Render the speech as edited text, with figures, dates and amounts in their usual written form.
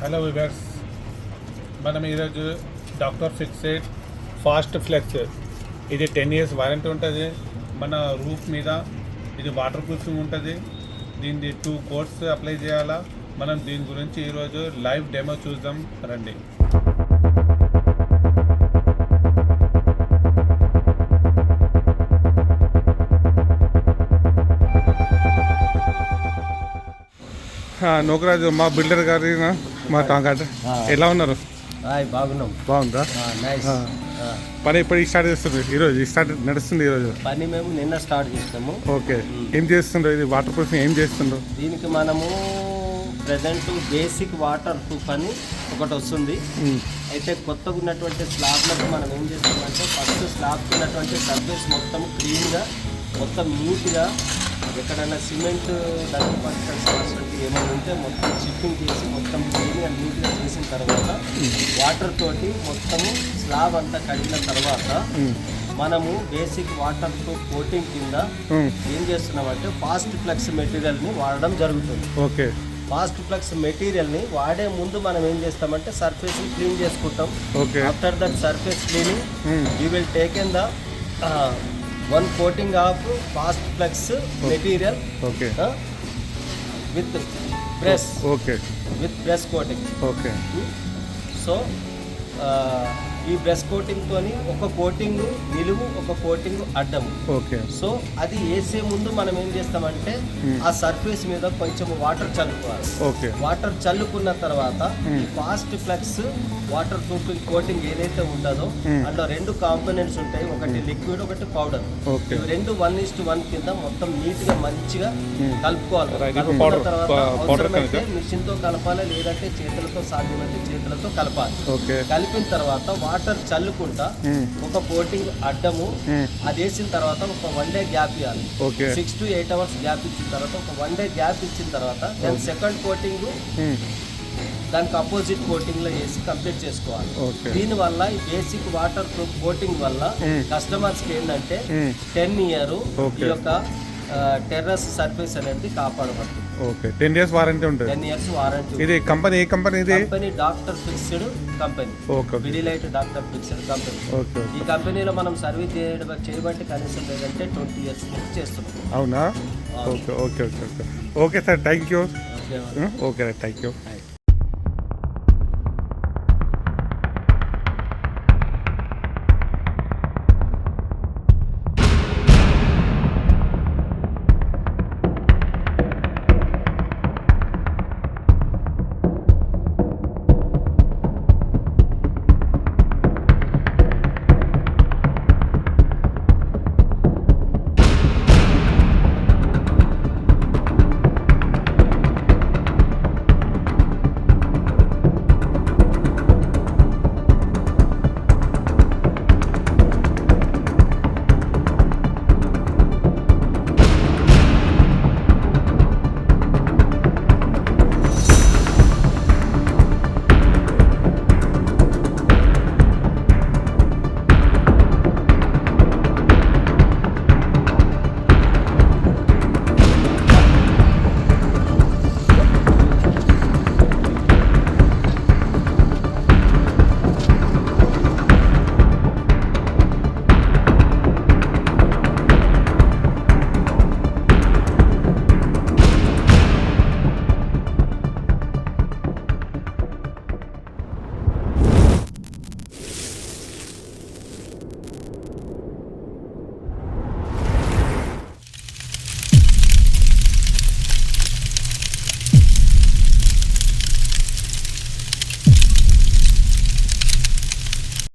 Hello viewers, మనం ఈరోజు doctor fixed fast flex, ఇది 10 years వారంటీ ఉంటుంది. మన రూఫ్ మీద ఇది వాటర్ ప్రూఫింగ్ ఉంటుంది. దీన్ని 2 coats అప్లై చేయాలా. మనం దీని గురించి ఈరోజు లైవ్ డెమో చూద్దాం రండి. నోకరాజు మా బిల్డర్ గారి మా తాంగాట ఎలా ఉన్నారు? బాగున్నాం. బాగుందా? పని ఎప్పుడు స్టార్ట్ చేస్తుంది? ఈరోజు స్టార్ట్ నడుస్తుంది. ఈరోజు పని మేము నిన్న స్టార్ట్ చేస్తాము. ఓకే, ఏం చేస్తుండ్రు? ఇది వాటర్ ప్రూఫింగ్ ఏం చేస్తుండ్రు? దీనికి మనము ప్రజెంట్ బేసిక్ వాటర్ ప్రూఫ్ అని ఒకటి వస్తుంది. అయితే కొత్తగా ఉన్నటువంటి స్లాబ్లకు మనం ఏం చేస్తామంటే ఫస్ట్ స్లాబ్కి ఉన్నటువంటి సర్ఫేస్ మొత్తం క్లీన్గా, మొత్తం నీట్గా, ఎక్కడైనా సిమెంట్ దానికి పట్టాల్సిన ఏమైనా ఉంటే మొత్తం చిప్పింగ్ చేసి మొత్తం క్లీన్గా నీట్గా చేసిన తర్వాత వాటర్ తోటి మొత్తము స్లాబ్ అంతా కడిగిన తర్వాత మనము బేసిక్ వాటర్ ప్రూఫ్ కోటింగ్ కింద ఏం చేస్తున్నామంటే ఫాస్ట్ ఫ్లెక్స్ మెటీరియల్ని వాడడం జరుగుతుంది. ఓకే, ఫాస్ట్ ఫ్లెక్స్ మెటీరియల్ని వాడే ముందు మనం ఏం చేస్తామంటే సర్ఫేస్ని క్లీన్ చేసుకుంటాం. After that surface cleaning you will taken the 1 coating of fast flex material with press. With press coating. So ఈ బ్రష్ కోటింగ్ తోని ఒక కోటింగ్ నిలువు, ఒక కోటింగ్ అడ్డము. సో అది వేసే ముందు మనం ఏం చేస్తామంటే ఆ సర్ఫేస్ మీద కొంచెం వాటర్ చల్లుకోవాలి. వాటర్ చల్లుకున్న తర్వాత ఈ fast flex waterproofing coating ఏదైతే ఉంటుందో అందులో 2 కాంపోనెంట్స్ ఉంటాయి, ఒకటి లిక్విడ్, ఒకటి పౌడర్. ఇవి 2 1:1 కింద మొత్తం నీట్ గా మంచిగా కలుపుకోవాలి. కలుపుకున్న తర్వాత అవసరమైతే మిషన్ తో కలపాలి, లేదంటే చేతులతో సాధ్యమైతే చేతులతో కలపాలి. కలిపిన తర్వాత వాటర్ చల్లుకుంటా ఒక కోటింగ్ అడ్డము అది వేసిన తర్వాత ఒక 1 day గ్యాప్ ఇవ్వాలి. 6 to 8 hours గ్యాప్ ఇచ్చిన తర్వాత ఒక 1 day గ్యాప్ ఇచ్చిన తర్వాత దాని సెకండ్ కోటింగ్ దానికి అపోజిట్ కోటింగ్ లో వేసి కంప్లీట్ చేసుకోవాలి. దీని వల్ల ఈ బేసిక్ వాటర్ ప్రూఫ్ కోటింగ్ వల్ల కస్టమర్స్ కి ఏంటంటే 10 years ఈ యొక్క టెర్రస్ సర్ఫేస్ అనేది కాపాడబడుతుంది. 10 years వారంటీ ఉంటుంది. 10 years వారంటీ. ఇది కంపెనీ ఏ కంపెనీ? ఇది company doctor fixed company. Pidilite doctor fixed company. ఈ కంపెనీలో మనం సర్వీస్ చేయబట్టి కనీసం లేదంటే 20 years నుంచి చేస్తున్నాం. అవునా? Okay okay okay okay okay sir, thank you. Okay thank you.